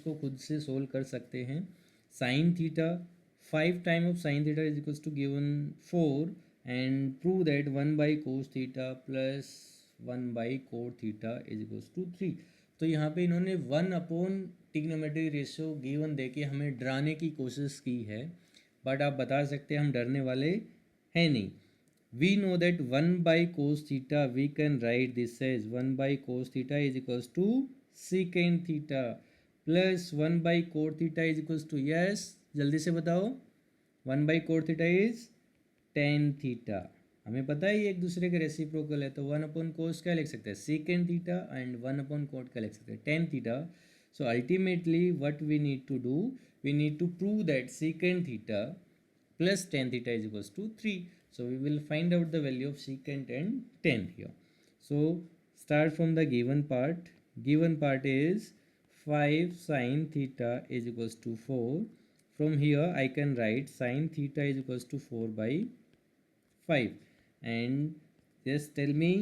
इसको खुद से सोल्व कर सकते हैं। Sine theta 5 time of sine theta is equals to given 4 and prove that 1 by cos theta plus 1 by cot theta is equals to 3। तो यहाँ पे इन्होंने 1 अपॉन टिग्नोमेट्री रेशियो गिवन दे के हमें डराने की कोशिश की है, बट आप बता सकते हैं हम डरने वाले हैं नहीं। We know that 1 by cos theta we can write this as 1 by cos theta is equals to secant theta plus 1 by cot theta is equals to, yes जल्दी से बताओ, 1 by cot theta is tan theta। हमें पता है ये एक दूसरे के रेसिप्रोकल है, तो 1 अपॉन कोस क्या लिख सकते हैं secant theta and 1 upon coat क्या लिख सकते हैं tan theta। So ultimately what we need to do, we need to prove that secant theta plus tan theta is equals to 3. So we will find out the value of secant and tan here. So start from the given part. Given part is 5 sin theta is equals to 4. From here I can write sin theta is equals to 4 by 5. And just tell me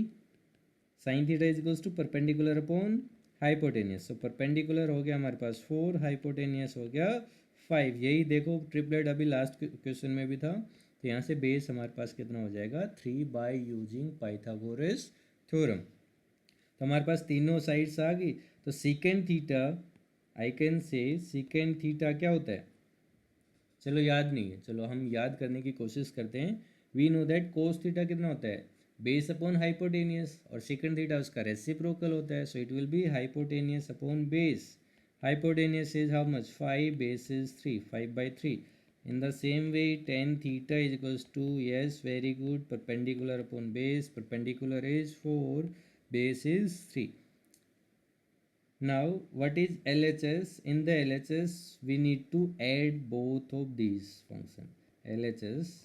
sin theta is equals to perpendicular upon hypotenuse. So perpendicular हो गया हमारे पास 4, hypotenuse हो गया 5। यही देखो triplet अभी last question में भी था। तो यहाँ से बेस हमारे पास कितना हो जाएगा 3 बाई यूजिंग पाइथागोरस थ्योरम। तो हमारे पास तीनों साइड्स आ गई। तो secant theta I can say secant theta क्या होता है, चलो याद नहीं है, चलो हम याद करने की कोशिश करते हैं। We know that cos theta कितना होता है बेस अपॉन हाइपोटेनियस, और सेकंड थीटा उसका रेसिप्रोकल होता है। So it will be hypotenuse upon base. Hypotenuse is how much? 5, base is 3, 5 by 3. In the same way, tan theta is equals to, yes, very good, perpendicular upon base. Perpendicular is 4, base is 3. Now, what is LHS? In the LHS, we need to add both of these functions. LHS,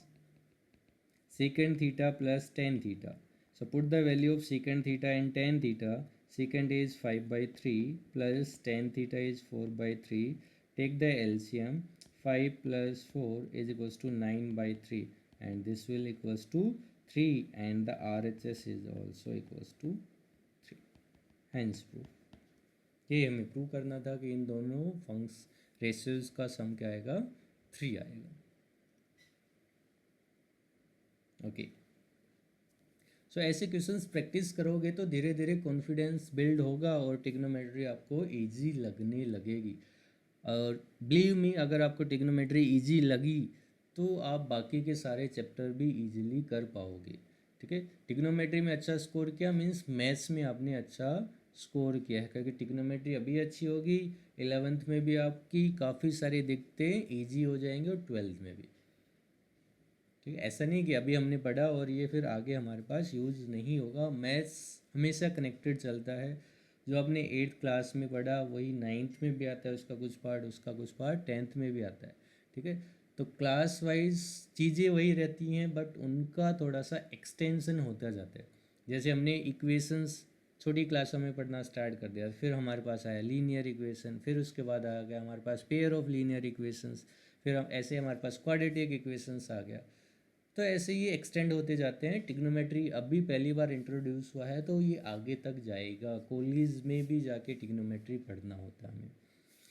secant theta plus tan theta. So, put the value of secant theta and tan theta. Secant is 5 by 3 plus tan theta is 4 by 3. Take the LCM. 5 plus 4 is equals to 9 by 3, and this will equals to 3, and the RHS is also equals to 3. Hence proof। ये हमें prove करना था कि इन दोनों ratios का सम क्या आएगा 3 आएगा। ओके सो ऐसे क्वेश्चंस प्रैक्टिस करोगे तो धीरे धीरे कॉन्फिडेंस बिल्ड होगा और ट्रिग्नोमेट्री आपको इजी लगने लगेगी। और बिलीव मी, अगर आपको ट्रिग्नोमेट्री इजी लगी तो आप बाकी के सारे चैप्टर भी इजीली कर पाओगे। ठीक है, ट्रिग्नोमेट्री में अच्छा स्कोर किया मीन्स मैथ्स में आपने अच्छा स्कोर किया है, क्योंकि ट्रिग्नोमेट्री अभी अच्छी होगी, 11th में भी आपकी काफ़ी सारे दिखते ईजी हो जाएंगे और 12th में भी। ठीक है, ऐसा नहीं कि अभी हमने पढ़ा और ये फिर आगे हमारे पास यूज़ नहीं होगा। मैथ्स हमेशा कनेक्टेड चलता है, जो आपने 8th क्लास में पढ़ा वही 9th में भी आता है, उसका कुछ पार्ट, उसका कुछ पार्ट 10th में भी आता है। ठीक है, तो क्लास वाइज चीज़ें वही रहती हैं, बट उनका थोड़ा सा एक्सटेंशन होता जाता है। जैसे हमने इक्वेशंस छोटी क्लासों में पढ़ना स्टार्ट कर दिया, फिर हमारे पास आया लीनियर इक्वेशन, फिर उसके बाद आ गया हमारे पास पेयर ऑफ लीनियर इक्वेशंस, फिर हम ऐसे हमारे पास क्वाड्रेटिक इक्वेशंस आ गया। तो ऐसे ही एक्सटेंड होते जाते हैं। ट्रिग्नोमेट्री अभी पहली बार इंट्रोड्यूस हुआ है, तो ये आगे तक जाएगा। कॉलेज में भी जाके ट्रिग्नोमेट्री पढ़ना होता है हमें।